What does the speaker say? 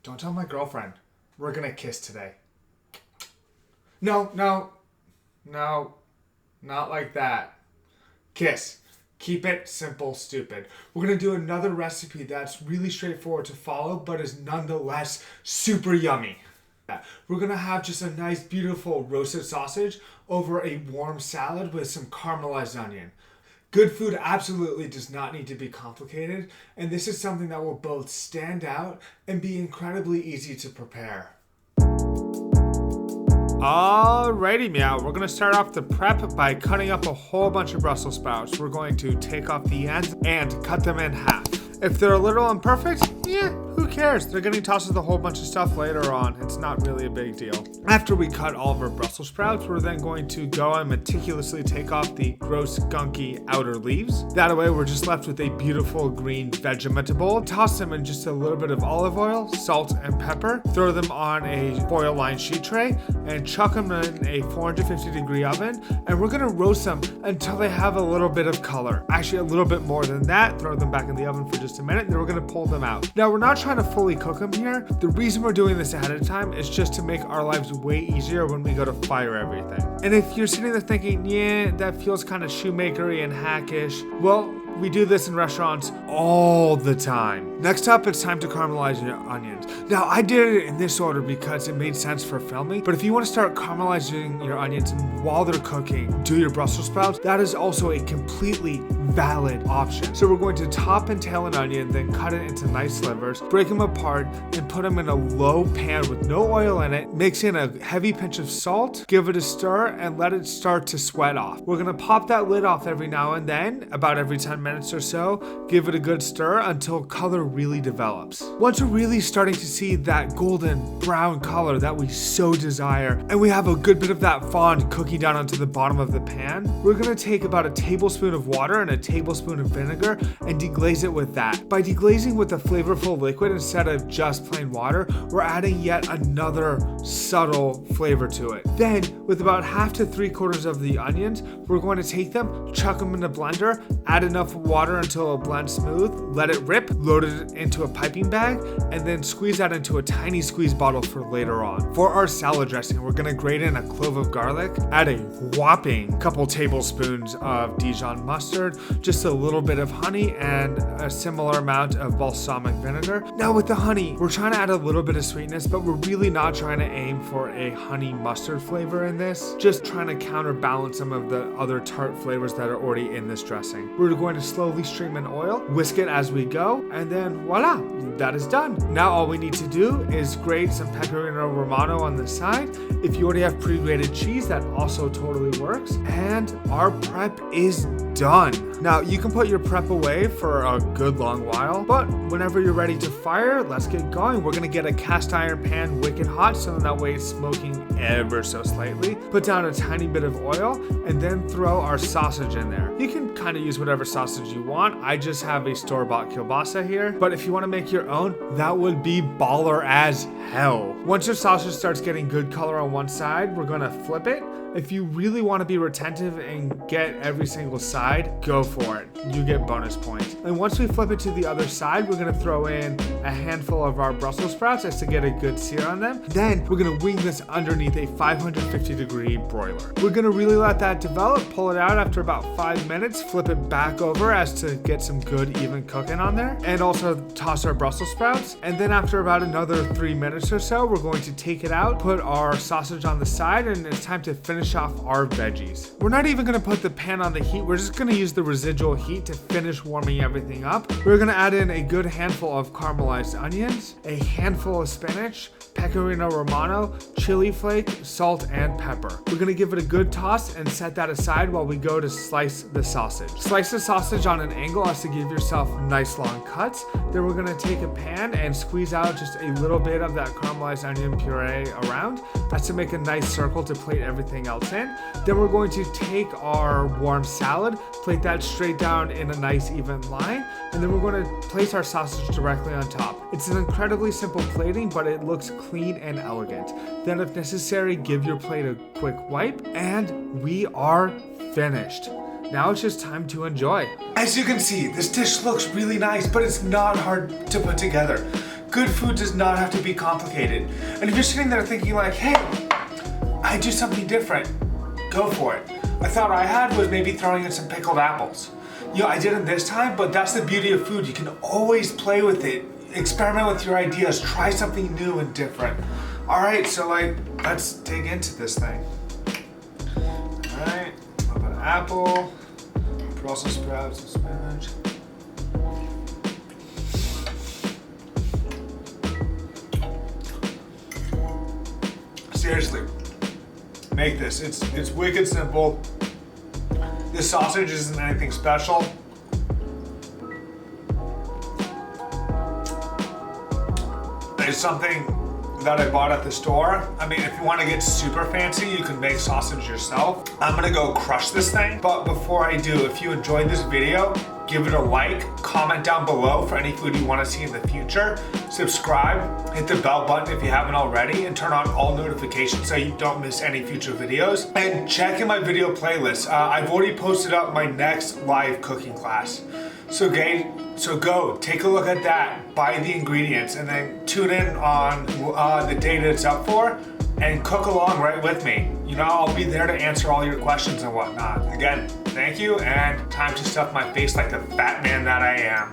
Don't tell my girlfriend. We're gonna kiss today. No, not like that. Kiss. Keep it simple, stupid. We're gonna do another recipe that's really straightforward to follow, but is nonetheless super yummy. We're gonna have just a nice, beautiful roasted sausage over a warm salad with some caramelized onion. Good food absolutely does not need to be complicated, and this is something that will both stand out and be incredibly easy to prepare. Alrighty, meow. We're going to start off the prep by cutting up a whole bunch of Brussels sprouts. We're going to take off the ends and cut them in half. If they're a little imperfect, who cares? They're getting tossed with a whole bunch of stuff later on. It's not really a big deal. After we cut all of our Brussels sprouts, we're then going to go and meticulously take off the gross, gunky outer leaves. That way, we're just left with a beautiful green vegetable. Toss them in just a little bit of olive oil, salt, and pepper. Throw them on a foil-lined sheet tray and chuck them in a 450-degree oven. And we're going to roast them until they have a little bit of color. Actually, a little bit more than that. Throw them back in the oven for just a minute, and then we're going to pull them out. Now, we're not trying to fully cook them here. The reason we're doing this ahead of time is just to make our lives way easier when we go to fire everything. And if you're sitting there thinking, that feels kind of shoemakery and hackish, well, we do this in restaurants all the time. Next up, it's time to caramelize your onions. Now, I did it in this order because it made sense for filming, but if you want to start caramelizing your onions while they're cooking, do your Brussels sprouts, that is also a completely valid option. So we're going to top and tail an onion, then cut it into nice slivers, break them apart, and put them in a low pan with no oil in it. Mix in a heavy pinch of salt, give it a stir, and let it start to sweat off. We're gonna pop that lid off every now and then, about every 10 minutes or so. Give it a good stir until color really develops. Once we're really starting to see that golden brown color that we so desire, and we have a good bit of that fond cooking down onto the bottom of the pan, we're gonna take about a tablespoon of water and a tablespoon of vinegar and deglaze it with that. By deglazing with a flavorful liquid instead of just plain water, we're adding yet another subtle flavor to it. Then, with about half to 3/4 of the onions, we're going to take them, chuck them in a blender, add enough water until it blends smooth, let it rip, load it into a piping bag, and then squeeze that into a tiny squeeze bottle for later on. For our salad dressing, we're gonna grate in a clove of garlic, add a whopping couple tablespoons of Dijon mustard, just a little bit of honey, and a similar amount of balsamic vinegar. Now with the honey, we're trying to add a little bit of sweetness, but we're really not trying to aim for a honey mustard flavor in this, just trying to counterbalance some of the other tart flavors that are already in this dressing. We're going to slowly stream in oil, whisk it as we go, and then voila, that is done. Now all we need to do is grate some pecorino romano on the side. If you already have pre-grated cheese, that also totally works. And our prep is done. Now you can put your prep away for a good long while, but whenever you're ready to fire, let's get going. We're gonna get a cast iron pan wicked hot so that way it's smoking ever so slightly. Put down a tiny bit of oil and then throw our sausage in there. You can kind of use whatever sausage you want. I just have a store-bought kielbasa here, but if you want to make your own, that would be baller as hell. Once your sausage starts getting good color on one side, we're gonna flip it. If you really want to be retentive and get every single side, go for it. You get bonus points. And once we flip it to the other side, we're going to throw in a handful of our Brussels sprouts just to get a good sear on them. Then we're going to wing this underneath a 550-degree broiler. We're going to really let that develop, pull it out after about 5 minutes, flip it back over as to get some good even cooking on there, and also toss our Brussels sprouts. And then after about another 3 minutes or so, we're going to take it out, put our sausage on the side, and it's time to finish off our veggies. We're not even going to put the pan on the heat. We're just going to use the residual heat to finish warming everything up. We're going to add in a good handful of caramelized onions, a handful of spinach, pecorino romano, chili flake, salt, and pepper. We're going to give it a good toss and set that aside while we go to slice the sausage. Slice the sausage on an angle as to give yourself nice long cuts. Then we're going to take a pan and squeeze out just a little bit of that caramelized onion puree around. That's to make a nice circle to plate everything else in. Then we're going to take our warm salad, plate that straight down in a nice even line, and then we're going to place our sausage directly on top. It's an incredibly simple plating, but it looks clean and elegant. Then if necessary, give your plate a quick wipe, and we are finished. Now it's just time to enjoy. As you can see, this dish looks really nice, but it's not hard to put together. Good food does not have to be complicated. And if you're sitting there thinking like, hey, I do something different, go for it. A thought I had was maybe throwing in some pickled apples. You know, I didn't this time, but that's the beauty of food. You can always play with it, experiment with your ideas, try something new and different. All right, so like, let's dig into this thing. All right, a little bit of apple, Brussels sprouts and spinach. Seriously, make this. It's wicked simple. This sausage isn't anything special. It's something that I bought at the store. I mean, if you want to get super fancy, you can make sausage yourself. I'm gonna go crush this thing. But before I do, if you enjoyed this video, give it a like, comment down below for any food you want to see in the future. Subscribe, hit the bell button if you haven't already, and turn on all notifications so you don't miss any future videos. And check in my video playlist. I've already posted up my next live cooking class. So go, take a look at that, buy the ingredients, and then tune in on the date it's up for, and cook along right with me. You know, I'll be there to answer all your questions and whatnot. Again, thank you, and time to stuff my face like the fat man that I am.